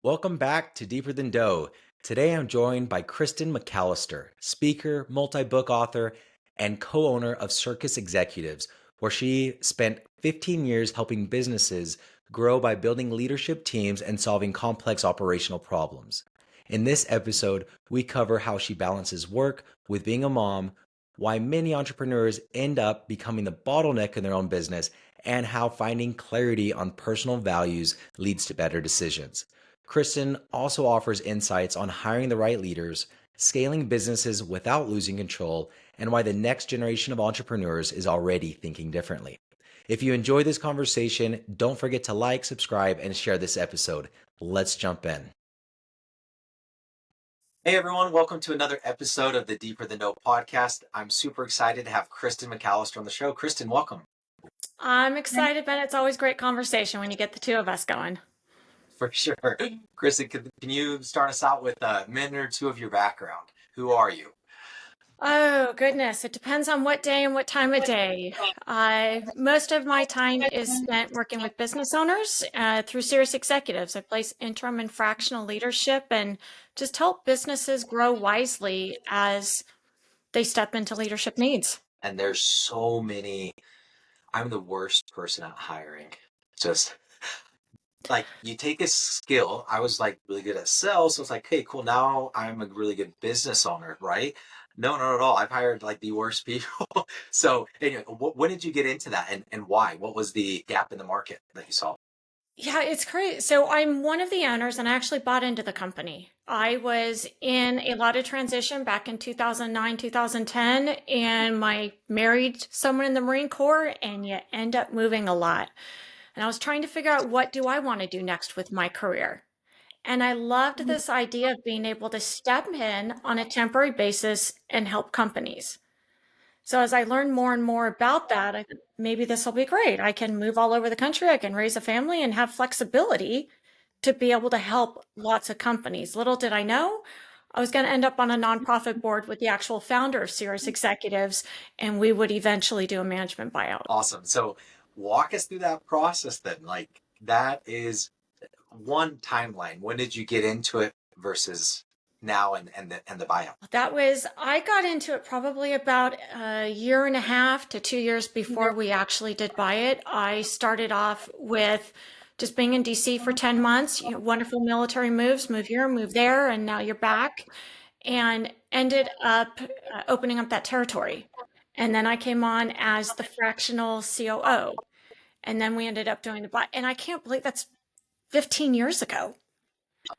Welcome back to Deeper Than Dough. Today I'm joined by Kristen McAlister, speaker, multi book author, and co owner of Circus Executives, where she spent 15 years helping businesses grow by building leadership teams and solving complex operational problems. In this episode, we cover how she balances work with being a mom, why many entrepreneurs end up becoming the bottleneck in their own business, and how finding clarity on personal values leads to better decisions. Kristen also offers insights on hiring the right leaders, scaling businesses without losing control, and why the next generation of entrepreneurs is already thinking differently. If you enjoy this conversation, don't forget to like, subscribe, and share this episode. Let's jump in. Hey everyone, welcome to another episode of the Deeper Than Dough podcast. I'm super excited to have Kristen McAlister on the show. Kristen, welcome. I'm excited, Ben. It's always great conversation when you get the two of us going. For sure. Kristen, can you start us out with a minute or two of your background? Who are you? Oh, goodness. It depends on what day and what time of day. Most of my time is spent working with business owners through Serious Executives. I place interim and fractional leadership and just help businesses grow wisely as they step into leadership needs. And there's so many. I'm the worst person at hiring. Just like you take a skill. I was like really good at sales. So it's like, hey, cool. Now I'm a really good business owner, right? No, not at all. I've hired like the worst people. So anyway, when did you get into that and why? What was the gap in the market that you saw? Yeah, it's crazy. So I'm one of the owners and I actually bought into the company. I was in a lot of transition back in 2009, 2010, and I married someone in the Marine Corps and you end up moving a lot. And I was trying to figure out what do I want to do next with my career. And I loved this idea of being able to step in on a temporary basis and help companies. So as I learned more and more about that, I thought maybe this will be great. I can move all over the country. I can raise a family and have flexibility to be able to help lots of companies. Little did I know, I was going to end up on a nonprofit board with the actual founder of Serious Executives, and we would eventually do a management buyout. Awesome. So walk us through that process then. Like that is one timeline. When did you get into it versus now and the buyout? I got into it probably about a year and a half to 2 years before we actually did buy it. I started off with just being in DC for 10 months, wonderful military moves, move here, move there, and now you're back, and ended up opening up that territory. And then I came on as the fractional COO. And then we ended up doing the buy. And I can't believe that's 15 years ago.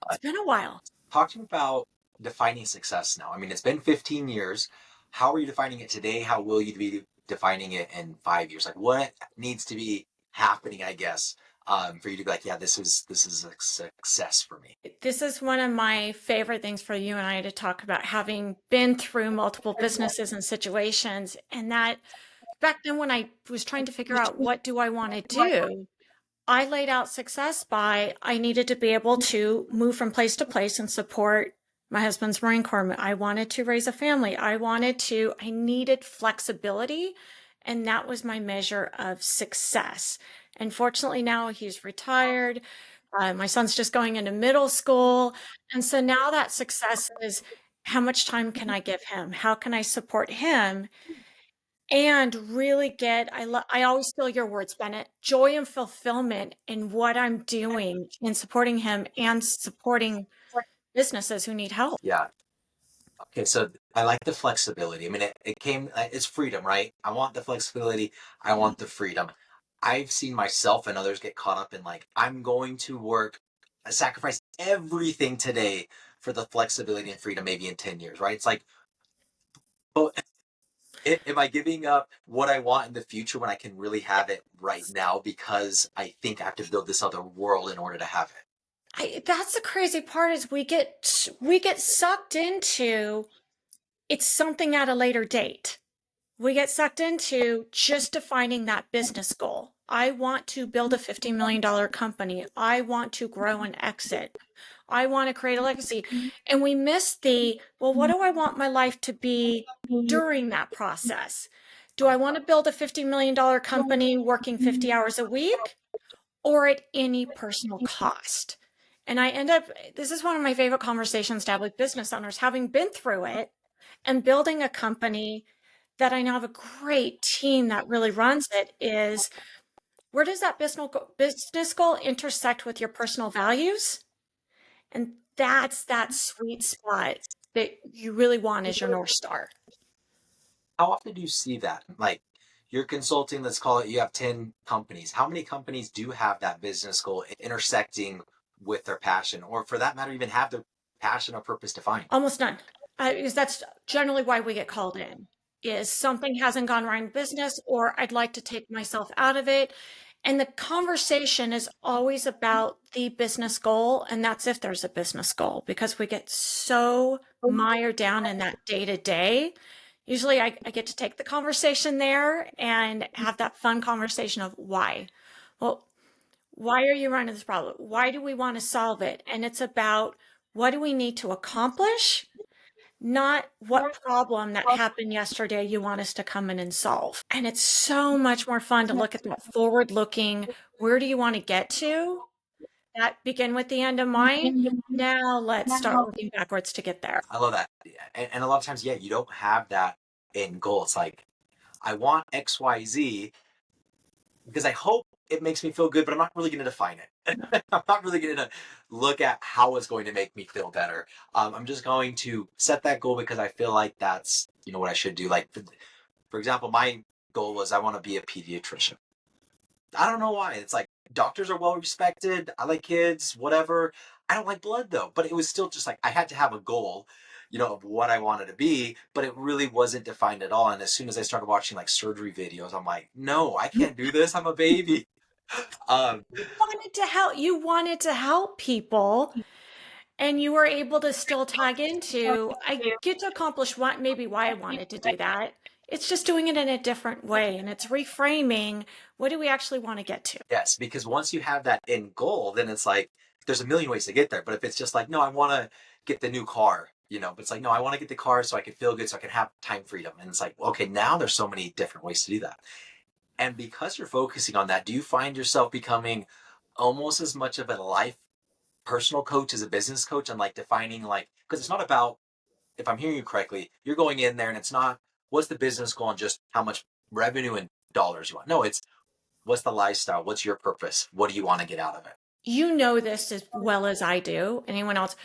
It's been a while. Talk to me about defining success now. I mean, it's been 15 years. How are you defining it today? How will you be defining it in 5 years? Like what needs to be happening, I guess, for you to be like, yeah, this is a success for me. This is one of my favorite things for you and I to talk about, having been through multiple businesses and situations. And that back then, when I was trying to figure out what do I want to do, I laid out success by I needed to be able to move from place to place and support my husband's Marine Corps. I wanted to raise a family. I needed flexibility. And that was my measure of success. And fortunately, now he's retired. My son's just going into middle school. And so now that success is how much time can I give him? How can I support him? And really I always steal your words, Bennett, joy and fulfillment in what I'm doing in supporting him and supporting businesses who need help. Yeah. Okay. So I like the flexibility. I mean, it's freedom, right? I want the flexibility. I want the freedom. I've seen myself and others get caught up in like, I'm going to work, sacrifice everything today for the flexibility and freedom, maybe in 10 years, right? It's like, oh, am I giving up what I want in the future when I can really have it right now because I think I have to build this other world in order to have it? That's the crazy part is we get sucked into it's something at a later date. We get sucked into just defining that business goal. I want to build a $50 million company. I want to grow and exit. I want to create a legacy. And we miss well, what do I want my life to be during that process? Do I want to build a $50 million company working 50 hours a week or at any personal cost? And I end up, this is one of my favorite conversations to have with business owners, having been through it and building a company that I now have a great team that really runs it, is where does that business goal intersect with your personal values? And that's that sweet spot that you really want as your North Star. How often do you see that? Like you're consulting, let's call it, you have 10 companies. How many companies do have that business goal intersecting with their passion, or for that matter, even have their passion or purpose defined? Almost none. Because that's generally why we get called in, is something hasn't gone right in business, or I'd like to take myself out of it. And the conversation is always about the business goal. And that's if there's a business goal, because we get so mired down in that day to day. Usually I get to take the conversation there and have that fun conversation of why. Well, why are you running this problem? Why do we want to solve it? And it's about, what do we need to accomplish? Not what problem that happened yesterday you want us to come in and solve. And it's so much more fun to look at that forward looking, where do you want to get to? That begin with the end in mind. Now let's start working backwards to get there. I love that. And a lot of times, yeah, you don't have that end goal. It's like, I want XYZ because I hope it makes me feel good, but I'm not really going to define it. I'm not really going to look at how it's going to make me feel better. I'm just going to set that goal because I feel like that's, what I should do. Like, for example, my goal was I want to be a pediatrician. I don't know why. It's like doctors are well respected. I like kids, whatever. I don't like blood though. But it was still just like I had to have a goal, of what I wanted to be, but it really wasn't defined at all. And as soon as I started watching like surgery videos, I'm like, no, I can't do this. I'm a baby. Um, You wanted to help people, and you were able to still tag into, I get to accomplish what, maybe why I wanted to do that. It's just doing it in a different way, and it's reframing, what do we actually want to get to? yes, because once you have that end goal, then it's like there's a million ways to get there. But if it's just like, no, I want to get the new car, but it's like, no, I want to get the car so I can feel good, so I can have time freedom. And it's like, okay, now there's so many different ways to do that. And because you're focusing on that, do you find yourself becoming almost as much of a life personal coach as a business coach, and like defining, like, because it's not about, if I'm hearing you correctly, you're going in there and it's not what's the business goal and just how much revenue and dollars you want. No, it's what's the lifestyle, what's your purpose, what do you want to get out of it? You know this as well as I do, anyone else.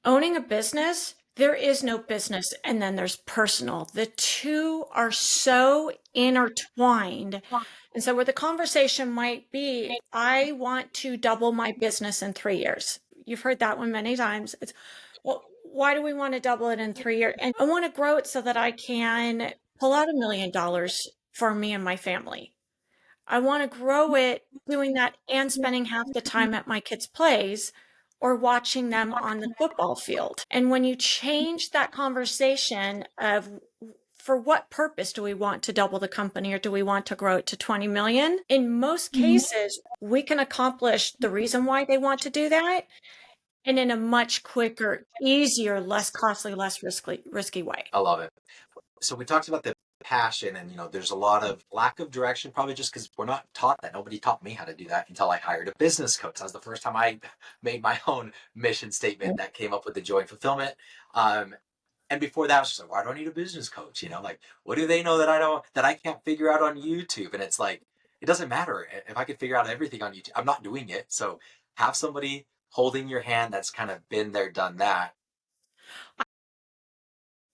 Owning a business, there is no business and then there's personal. The two are so intertwined. And so, where the conversation might be, I want to double my business in 3 years. You've heard that one many times. It's, well, why do we want to double it in 3 years? And I want to grow it so that I can pull out $1 million for me and my family. I want to grow it doing that and spending half the time at my kids' plays or watching them on the football field. And when you change that conversation of, for what purpose do we want to double the company, or do we want to grow it to 20 million? In most cases, we can accomplish the reason why they want to do that, and in a much quicker, easier, less costly, less risky way. I love it. So we talked about the passion, and there's a lot of lack of direction, probably just because we're not taught that. Nobody taught me how to do that until I hired a business coach. That was the first time I made my own mission statement that came up with the joy and fulfillment. And before that, I was just like, why do I need a business coach? Like, what do they know that I can't figure out on YouTube? And it's like, it doesn't matter if I could figure out everything on YouTube. I'm not doing it. So have somebody holding your hand that's kind of been there, done that.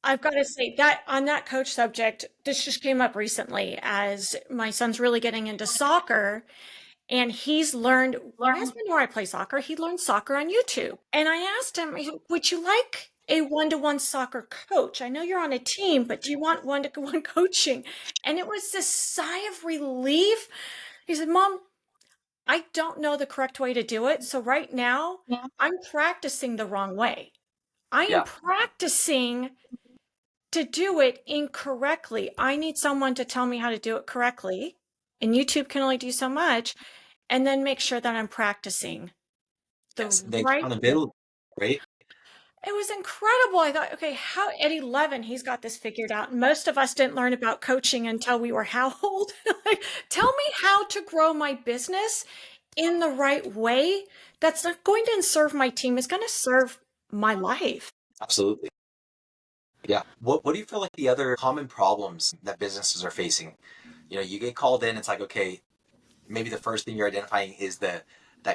I've got to say that on that coach subject, this just came up recently as my son's really getting into soccer, and he's learned, my husband knew I play soccer. He learned soccer on YouTube. And I asked him, would you like a one-to-one soccer coach? I know you're on a team, but do you want one-to-one coaching? And it was this sigh of relief. He said, Mom, I don't know the correct way to do it. So right now I'm practicing the wrong way. I am Yeah. practicing to do it incorrectly. I need someone to tell me how to do it correctly. And YouTube can only do so much. And then make sure that I'm practicing the Yes. The right. accountability, right? It was incredible. I thought, okay, how at 11, he's got this figured out. And most of us didn't learn about coaching until we were how old? Like, tell me how to grow my business in the right way that's not going to serve my team, is going to serve my life. Absolutely. Yeah. What do you feel like the other common problems that businesses are facing? You get called in, it's like, okay, maybe the first thing you're identifying is that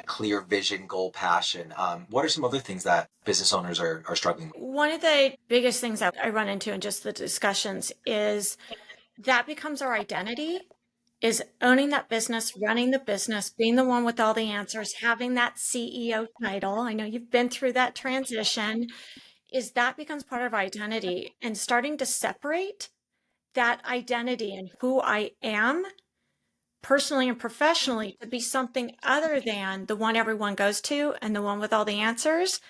clear vision, goal, passion. What are some other things that business owners are struggling with? One of the biggest things that I run into in just the discussions is that becomes our identity, is owning that business, running the business, being the one with all the answers, having that CEO title. I know you've been through that transition, is that becomes part of identity, and starting to separate that identity and who I am personally and professionally to be something other than the one everyone goes to and the one with all the answers,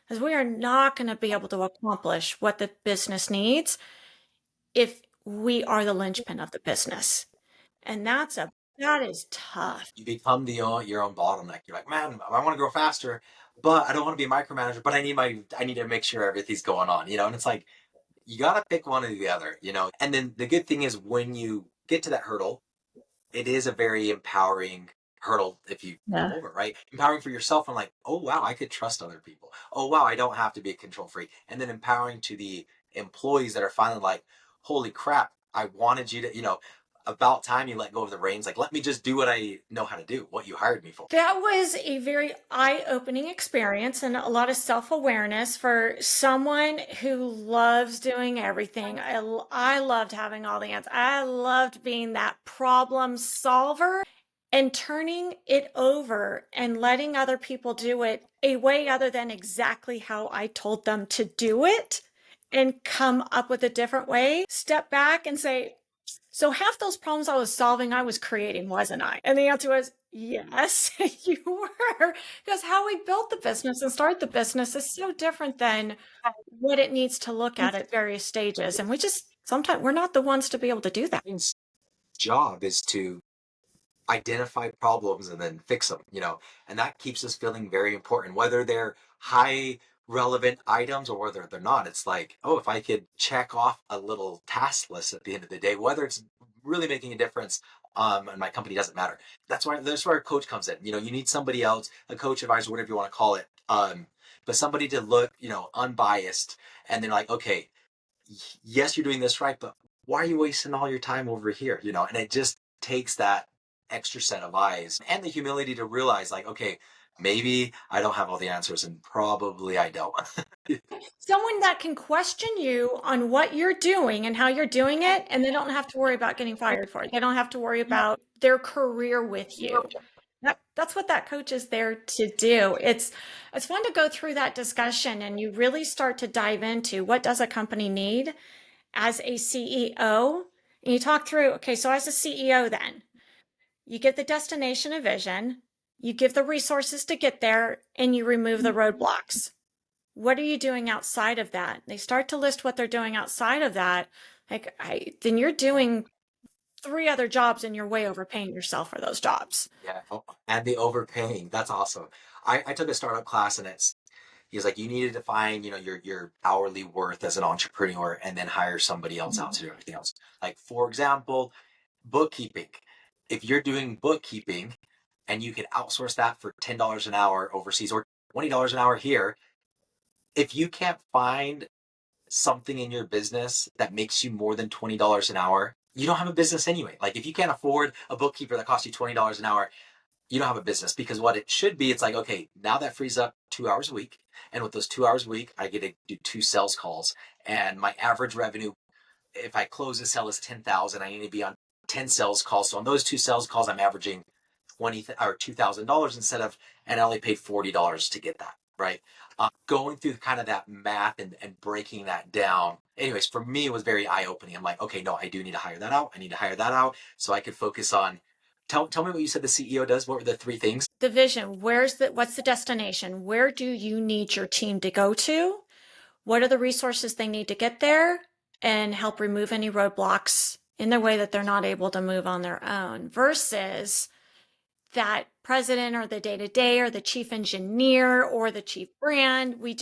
because we are not going to be able to accomplish what the business needs if we are the linchpin of the business. And that is tough. You become your own bottleneck. You're like, man, I want to grow faster, but I don't want to be a micromanager. But I need to make sure everything's going on. And it's like you got to pick one or the other. And then the good thing is when you get to that hurdle, it is a very empowering hurdle if you come Yeah. over, right? Empowering for yourself and like, oh wow, I could trust other people. Oh wow, I don't have to be a control freak. And then empowering to the employees that are finally like, holy crap, I wanted you to, about time you let go of the reins. Like, let me just do what I know how to do, what you hired me for. That was a very eye-opening experience and a lot of self-awareness for someone who loves doing everything. I loved having all the answers. I loved being that problem solver and turning it over and letting other people do it a way other than exactly how I told them to do it and come up with a different way. Step back and say, so half those problems I was solving, I was creating, wasn't I? And the answer was, yes, you were. Because how we built the business and started the business is so different than what it needs to look at various stages. And we just, sometimes we're not the ones to be able to do that. Job is to identify problems and then fix them, and that keeps us feeling very important, whether they're high relevant items or whether they're not. It's like, oh, if I could check off a little task list at the end of the day, whether it's really making a difference, and my company doesn't matter. That's where a coach comes in. You need somebody else, a coach, advisor, whatever you want to call it, but somebody to look, unbiased, and they're like, okay, yes, you're doing this right, but why are you wasting all your time over here? And it just takes that extra set of eyes and the humility to realize, like, okay, maybe I don't have all the answers, and probably I don't. Someone that can question you on what you're doing and how you're doing it, and they don't have to worry about getting fired for it. They don't have to worry about their career with you. That's what that coach is there to do. It's fun to go through that discussion and you really start to dive into what does a company need as a CEO. And you talk through, okay, so as a CEO then, you get the destination of vision, you give the resources to get there, and you remove the roadblocks. What are you doing outside of that? They start to list what they're doing outside of that. Then you're doing three other jobs and you're way overpaying yourself for those jobs. Yeah. Oh, and the overpaying. That's awesome. I took a startup class, and he's like, you need to define, your hourly worth as an entrepreneur and then hire somebody else out to do everything else. Like, for example, bookkeeping. If you're doing bookkeeping and you can outsource that for $10 an hour overseas or $20 an hour here, if you can't find something in your business that makes you more than $20 an hour, you don't have a business anyway. Like, if you can't afford a bookkeeper that costs you $20 an hour, you don't have a business, because what it should be, it's like, okay, now that frees up 2 hours a week. And with those 2 hours a week, I get to do two sales calls. And my average revenue, if I close a sale, is 10,000. I need to be on 10 sales calls. So on those two sales calls, I'm averaging 20 or $2,000 instead of, and I only paid $40 to get that, right? Going through kind of that math and breaking that down. Anyways, for me, it was very eye opening. I'm like, okay, no, I do need to hire that out. I need to hire that out so I could focus on. Tell me what you said the CEO does. What were the three things? The vision, what's the destination? Where do you need your team to go to? What are the resources they need to get there? And help remove any roadblocks in the way that they're not able to move on their own, versus that president or the day-to-day or the chief engineer or the chief brand. We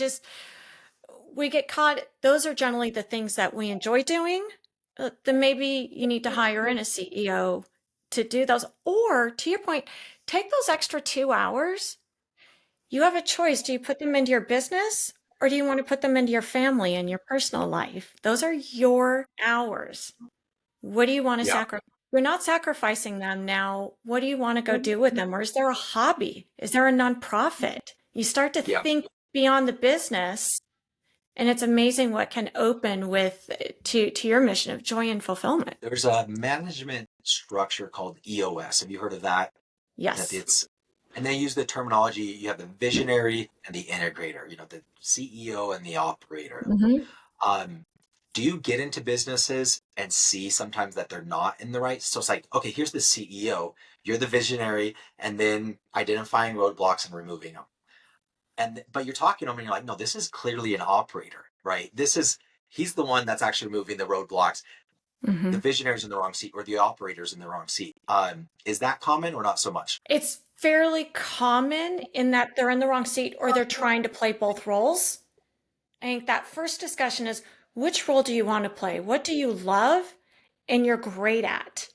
get caught. Those are generally the things that we enjoy doing. Then maybe you need to hire in a CEO to do those. Or to your point, take those extra 2 hours. You have a choice. Do you put them into your business or do you want to put them into your family and your personal life? Those are your hours. What do you want to Yeah. sacrifice? You're not sacrificing them now. What do you want to go do with them? Or is there a hobby? Is there a nonprofit? You start to Yeah. think beyond the business, and it's amazing what can open with to your mission of joy and fulfillment. There's a management structure called EOS. Have you heard of that? That Yes. it's and they use the terminology, you have the visionary and the integrator, the CEO and the operator. Mm-hmm. Um, do you get into businesses and see sometimes that they're not in the right? So it's like, okay, here's the CEO, you're the visionary, and then identifying roadblocks and removing them. But you're talking to them and you're like, no, this is clearly an operator, right? He's the one that's actually moving the roadblocks. Mm-hmm. The visionary's in the wrong seat or the operator's in the wrong seat. Is that common or not so much? It's fairly common in that they're in the wrong seat or they're trying to play both roles. I think that first discussion is, which role do you want to play? What do you love and you're great at?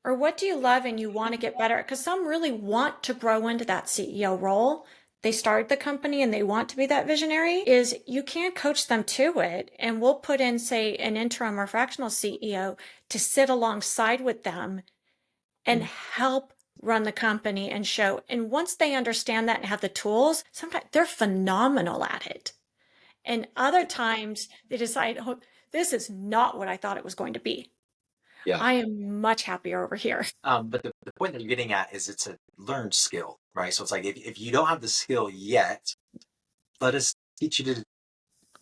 Or what do you love and you want to get better at? Because some really want to grow into that CEO role. They started the company and they want to be that visionary. Is you can't coach them to it. And we'll put in, say, an interim or fractional CEO to sit alongside with them and help run the company and show. And once they understand that and have the tools, sometimes they're phenomenal at it. And other times they decide, oh, this is not what I thought it was going to be. Yeah. I am much happier over here. But the point that you're getting at is it's a learned skill, right? So it's like if you don't have the skill yet, let us teach you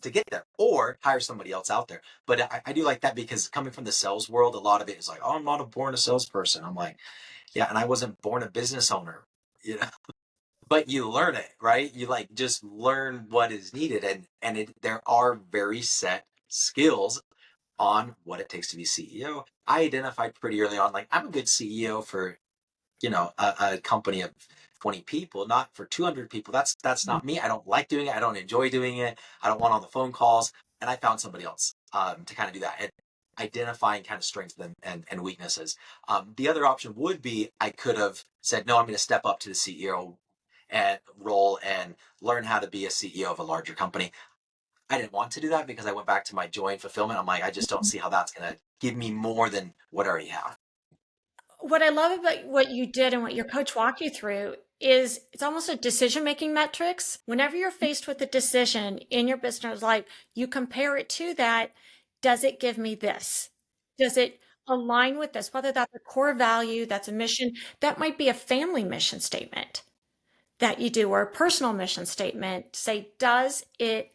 to get there or hire somebody else out there. But I do like that because coming from the sales world, a lot of it is like, oh, I'm not born a salesperson. I'm like, yeah, and I wasn't born a business owner, you know. But you learn it, right? You like just learn what is needed, there are very set skills on what it takes to be CEO. I identified pretty early on, like I'm a good CEO for a company of 20 people, not for 200 people. That's not me. I don't like doing it. I don't enjoy doing it. I don't want all the phone calls. And I found somebody else to kind of do that and identifying kind of strengths and weaknesses. The other option would be I could have said, no, I'm going to step up to the CEO and role and learn how to be a CEO of a larger company. I didn't want to do that because I went back to my joy and fulfillment. I'm like, I just don't see how that's going to give me more than what I already have. What I love about what you did and what your coach walked you through is it's almost a decision making metrics. Whenever you're faced with a decision in your business life, you compare it to that. Does it give me this? Does it align with this? Whether that's a core value, that's a mission, that might be a family mission statement that you do or a personal mission statement. Say, does it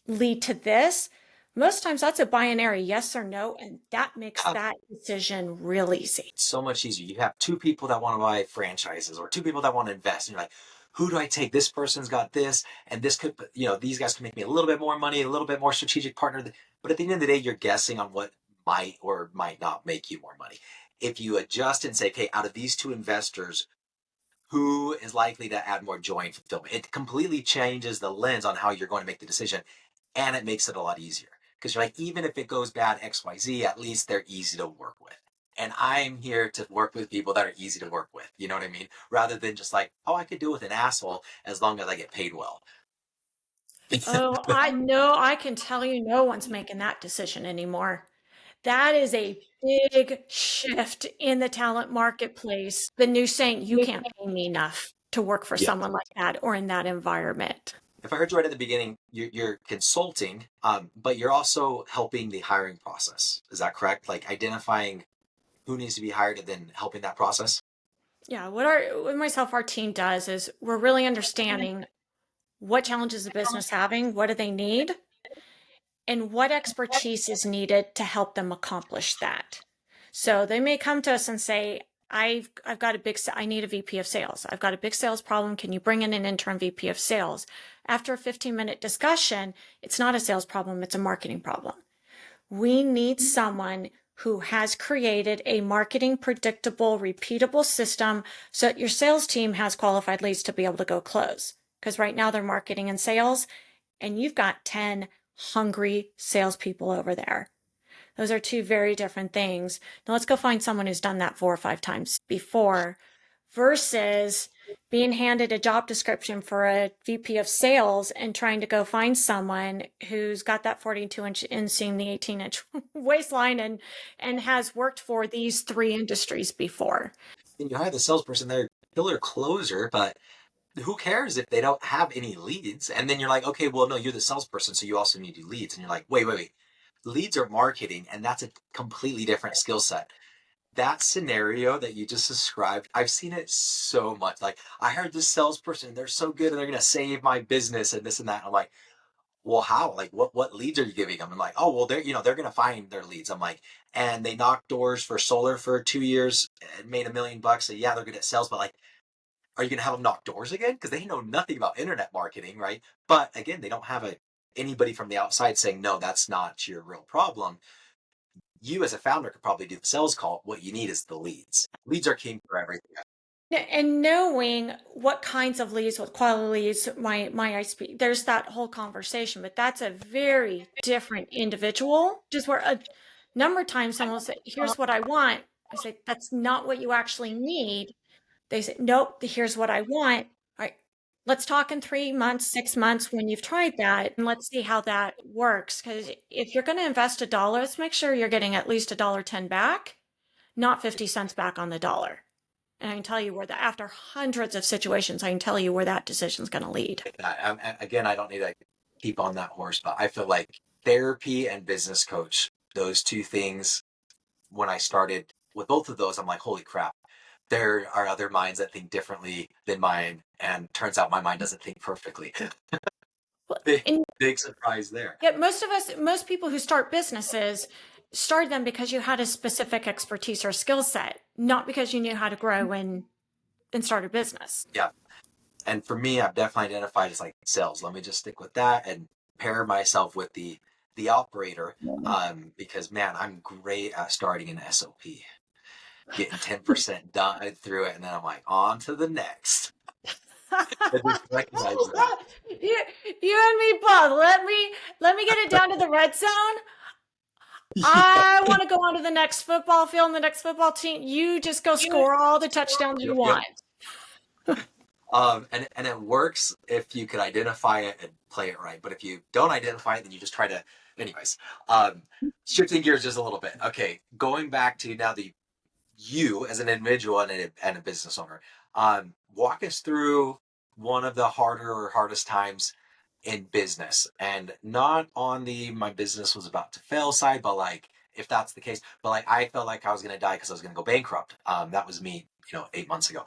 lead to this? Most times that's a binary yes or no, and that makes that decision real easy. So much easier. You have two people that want to buy franchises or two people that want to invest. And you're like, who do I take? This person's got this, and this could, these guys could make me a little bit more money, a little bit more strategic partner. But at the end of the day, you're guessing on what might or might not make you more money. If you adjust and say, okay, out of these two investors, who is likely to add more joy and fulfillment? It completely changes the lens on how you're going to make the decision, and it makes it a lot easier because you're like, even if it goes bad XYZ, at least they're easy to work with. And I'm here to work with people that are easy to work with. You know what I mean? Rather than just like, oh, I could deal with an asshole as long as I get paid well. Oh, I know. I can tell you no one's making that decision anymore. That is a big shift in the talent marketplace. The new saying, you can't pay me enough to work for Yeah. someone like that or in that environment. If I heard you right at the beginning, you're consulting, but you're also helping the hiring process. Is that correct? Like identifying who needs to be hired and then helping that process? Yeah, what myself, our team does is we're really understanding what challenges the business having, what do they need, and what expertise is needed to help them accomplish that. So they may come to us and say, I've got I need a VP of sales. I've got a big sales problem. Can you bring in an interim VP of sales? After a 15-minute discussion, it's not a sales problem, it's a marketing problem. We need someone who has created a marketing predictable, repeatable system so that your sales team has qualified leads to be able to go close. Because right now they're marketing and sales, and you've got 10 hungry salespeople over there. Those are two very different things. Now let's go find someone who's done that 4 or 5 times before versus being handed a job description for a VP of sales and trying to go find someone who's got that 42-inch inseam, the 18-inch waistline, and has worked for these three industries before. And you hire the salesperson, they're killer closer, but who cares if they don't have any leads? And then you're like, okay, well, no, you're the salesperson, so you also need to do leads. And you're like, wait. Leads are marketing, and that's a completely different skill set. That scenario that you just described, I've seen it so much. Like, I heard this salesperson, they're so good and they're going to save my business and this and that. I'm like, well, how? Like, what leads are you giving them? I'm like, oh, well, they're going to find their leads. I'm like, and they knocked doors for solar for 2 years and made $1 million. So yeah, they're good at sales, but like, are you going to have them knock doors again? Because they know nothing about internet marketing, right? But again, they don't have anybody from the outside saying, no, that's not your real problem. You as a founder could probably do the sales call. What you need is the leads. Leads are king for everything. And knowing what kinds of leads, what quality leads, my ISP, there's that whole conversation, but that's a very different individual. Just where a number of times someone will say, here's what I want. I say, that's not what you actually need. They say, nope, here's what I want. All right, let's talk in 3 months, 6 months when you've tried that, and let's see how that works. Because if you're going to invest $1, let's make sure you're getting at least $1.10 back, not 50 cents back on the dollar. And I can tell you where that, after hundreds of situations, I can tell you where that decision is going to lead. Again, I don't need to keep on that horse, but I feel like therapy and business coach, those two things, when I started with both of those, I'm like, holy crap, there are other minds that think differently than mine. And turns out my mind doesn't think perfectly. Big surprise there. Yeah, most people who start businesses start them because you had a specific expertise or skill set, not because you knew how to grow and start a business. Yeah. And for me, I've definitely identified as like sales. Let me just stick with that and pair myself with the operator. Because man, I'm great at starting an SOP, getting 10% done through it, and then I'm like, on to the next. Recognize that. You and me both. Let me get it down to the red zone. I want to go on to the next football field and the next football team. You just go score all the touchdowns you want. And it works if you could identify it and play it right. But if you don't identify it, then you just try to. Anyways, shifting gears just a little bit. Okay, going back to now you as an individual and a business owner. Walk us through one of the harder or hardest times in business, and not on the my business was about to fail side, but like if that's the case, but like I felt like I was gonna die because I was gonna go bankrupt. That was me, 8 months ago.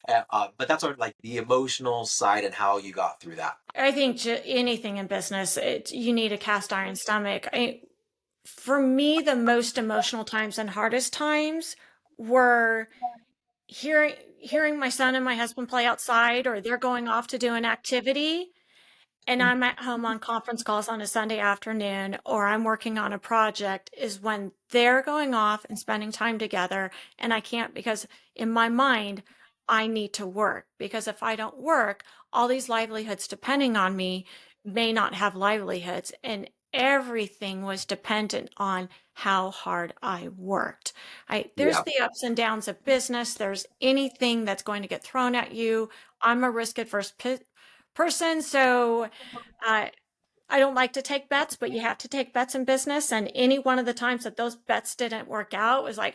But that's like the emotional side and how you got through that. I think anything in business, you need a cast iron stomach. For me, the most emotional times and hardest times were hearing my son and my husband play outside, or they're going off to do an activity, and I'm at home on conference calls on a Sunday afternoon, or I'm working on a project, is when they're going off and spending time together. And I can't, because in my mind, I need to work, because if I don't work, all these livelihoods depending on me may not have livelihoods. And everything was dependent on how hard I worked. There's Yeah. the ups and downs of business. There's anything that's going to get thrown at you. I'm a risk adverse person. So I don't like to take bets, but you have to take bets in business. And any one of the times that those bets didn't work out was like,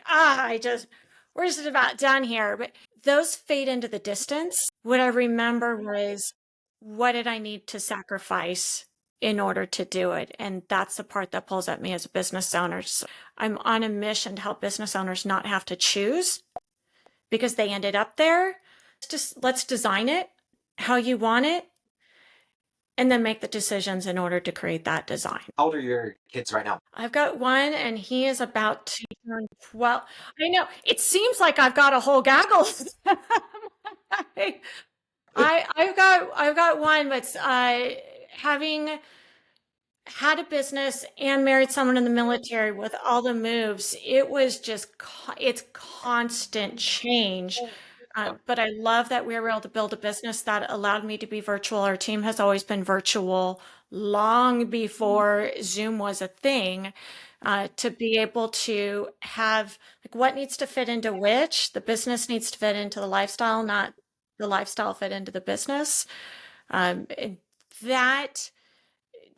we're just about done here. But those fade into the distance. What I remember was, what did I need to sacrifice in order to do it? And that's the part that pulls at me as a business owner. So I'm on a mission to help business owners not have to choose because they ended up there. Let's design it how you want it, and then make the decisions in order to create that design. How old are your kids right now? I've got one, and he is about to turn 12. I know it seems like I've got a whole gaggle. I've got one, but having had a business and married someone in the military with all the moves, it was just it's constant change. But I love that we were able to build a business that allowed me to be virtual. Our team has always been virtual long before Zoom was a thing. to be able to have like what needs to fit into which. The business needs to fit into the lifestyle, not the lifestyle fit into the business. And that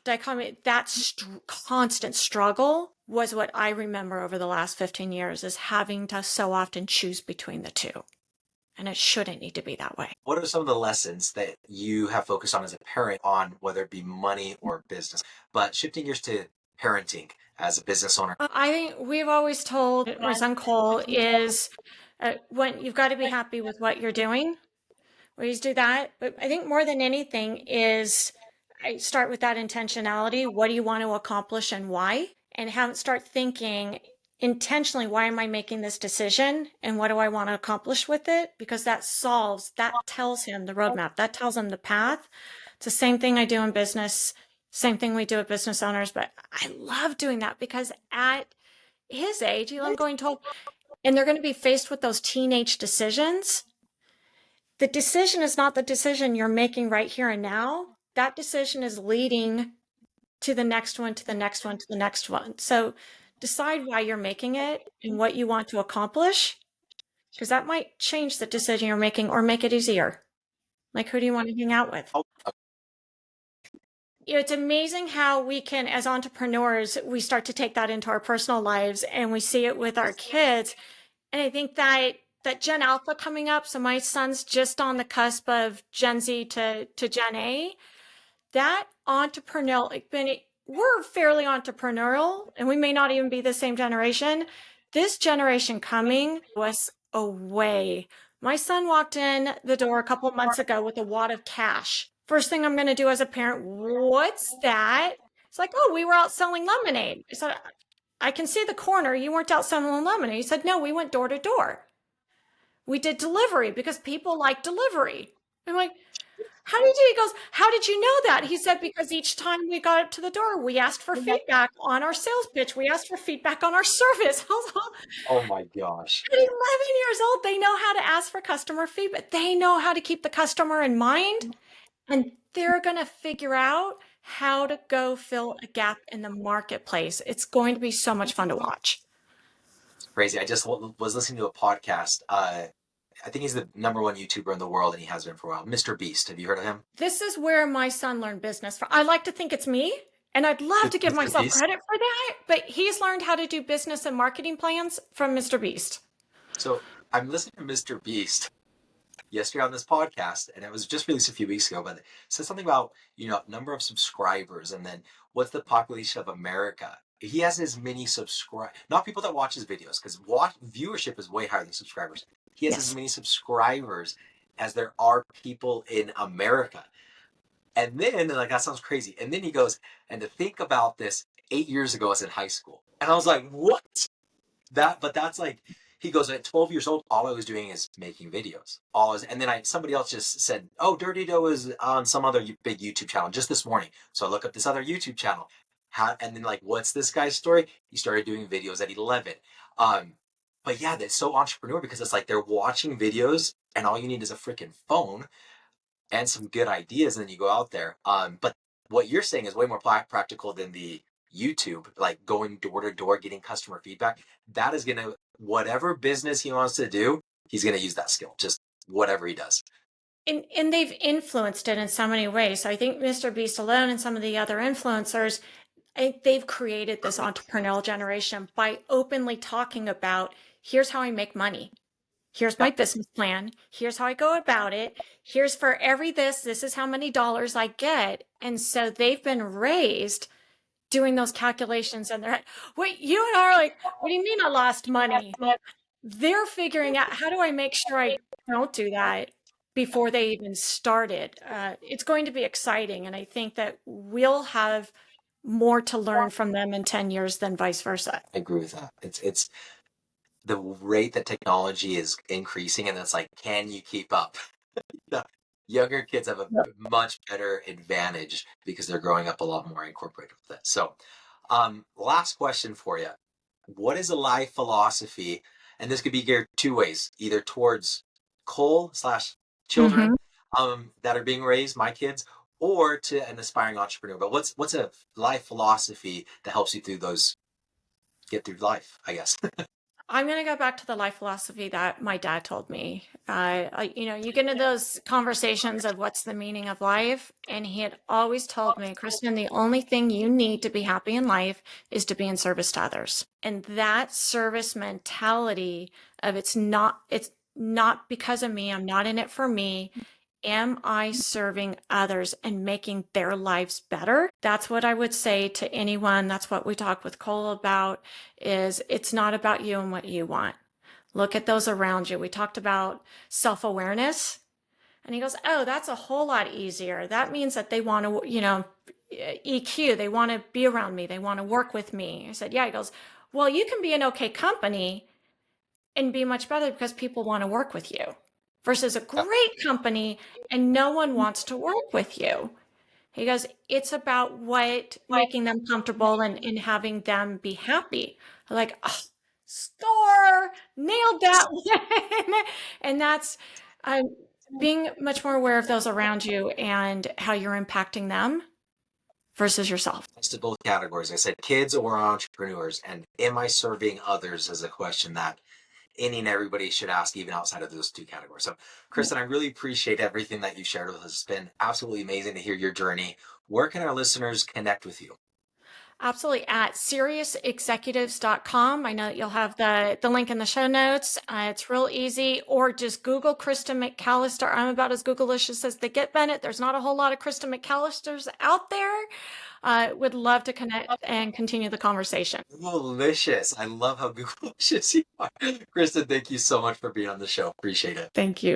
dichotomy, that constant struggle was what I remember over the last 15 years is having to so often choose between the two. And it shouldn't need to be that way. What are some of the lessons that you have focused on as a parent on whether it be money or business? But shifting gears to parenting as a business owner. I think we've always told my son Cole is when you've got to be happy with what you're doing. We always do that. But I think more than anything is I start with that intentionality. What do you want to accomplish and why? And have start thinking intentionally, why am I making this decision? And what do I want to accomplish with it? Because that tells him the roadmap, that tells him the path. It's the same thing I do in business, same thing we do with business owners. But I love doing that because at his age, I'm going to, and they're going to be faced with those teenage decisions. The decision is not the decision you're making right here and now. That decision is leading to the next one, to the next one, to the next one. So decide why you're making it and what you want to accomplish, because that might change the decision you're making or make it easier. Like, who do you want to hang out with? It's amazing how we can, as entrepreneurs, we start to take that into our personal lives and we see it with our kids. And I think that Gen Alpha coming up, so my son's just on the cusp of Gen Z to Gen A, that entrepreneurial, we're fairly entrepreneurial and we may not even be the same generation. This generation coming was away. My son walked in the door a couple of months ago with a wad of cash. First thing I'm going to do as a parent, what's that? It's like, oh, we were out selling lemonade. I said, I can see the corner. You weren't out selling lemonade. He said, no, we went door to door. We did delivery because people like delivery. I'm like, how did you? He goes, how did you know that? He said, because each time we got up to the door, we asked for feedback on our sales pitch. We asked for feedback on our service. Oh my gosh. At 11 years old, they know how to ask for customer feedback. They know how to keep the customer in mind. And they're going to figure out how to go fill a gap in the marketplace. It's going to be so much fun to watch. It's crazy. I just was listening to a podcast. I think he's the #1 YouTuber in the world, and he has been for a while. Mr. Beast. Have you heard of him? This is where my son learned business from. I like to think it's me, and I'd love to give Mr. myself Beast? credit for that, but he's learned how to do business and marketing plans from Mr. Beast. So I'm listening to Mr. Beast yesterday on this podcast, and it was just released a few weeks ago, but it said something about, number of subscribers and then what's the population of America. He has as many not people that watch his videos, because viewership is way higher than subscribers. He has as Yes. many subscribers as there are people in America. And then, like, that sounds crazy. And then he goes, and to think about this, 8 years ago, I was in high school. And I was like, what? But that's like, he goes, at 12 years old, all I was doing is making videos. And then somebody else just said, oh, Dirty Dough is on some other big YouTube channel just this morning. So I look up this other YouTube channel. And then, like, what's this guy's story? He started doing videos at 11. But yeah, that's so entrepreneur, because it's like they're watching videos and all you need is a freaking phone and some good ideas, and then you go out there. But what you're saying is way more practical than the YouTube, like going door to door, getting customer feedback. That is gonna, whatever business he wants to do, he's gonna use that skill. Just whatever he does. And they've influenced it in so many ways. So I think Mr. Beast alone and some of the other influencers, they've created this entrepreneurial generation by openly talking about here's how I make money. Here's my business plan. Here's how I go about it. Here's for every this is how many dollars I get. And so they've been raised doing those calculations and they're like, wait, you and I are like, what do you mean I lost money? They're figuring out how do I make sure I don't do that before they even started. It's going to be exciting. And I think that we'll have more to learn from them in 10 years than vice versa. I agree with that. It's the rate that technology is increasing, and it's like, can you keep up? The younger kids have a much better advantage because they're growing up a lot more incorporated with it. So, last question for you. What is a life philosophy? And this could be geared two ways, either towards Cole slash children Mhm. that are being raised, my kids, or to an aspiring entrepreneur. But what's a life philosophy that helps you through those get through life, I guess. I'm going to go back to the life philosophy that my dad told me. You get into those conversations of what's the meaning of life. And he had always told me, Kristen, the only thing you need to be happy in life is to be in service to others. And that service mentality of it's not because of me. I'm not in it for me. Am I serving others and making their lives better? That's what I would say to anyone. That's what we talk with Cole about is it's not about you and what you want. Look at those around you. We talked about self-awareness and he goes, "Oh, that's a whole lot easier. That means that they want to, EQ, they want to be around me. They want to work with me." I said, "Yeah." He goes, "Well, you can be an okay company and be much better because people want to work with you versus a Yep. great company and no one wants to work with you." He goes, "It's about what making them comfortable and having them be happy." I'm like, oh, score, nailed that one. And that's um, being much more aware of those around you and how you're impacting them versus yourself. To both categories. I said kids or entrepreneurs, and am I serving others is a question that any and everybody should ask, even outside of those two categories. So, Kristen, I really appreciate everything that you shared with us. It's been absolutely amazing to hear your journey. Where can our listeners connect with you? Absolutely. At seriousexecutives.com. I know that you'll have the link in the show notes. It's real easy. Or just Google Kristen McAlister. I'm about as Google-licious as they get, Bennett. There's not a whole lot of Kristen McAllisters out there. Would love to connect and continue the conversation. Delicious. I love how Googlicious you are. Kristen, thank you so much for being on the show. Appreciate it. Thank you.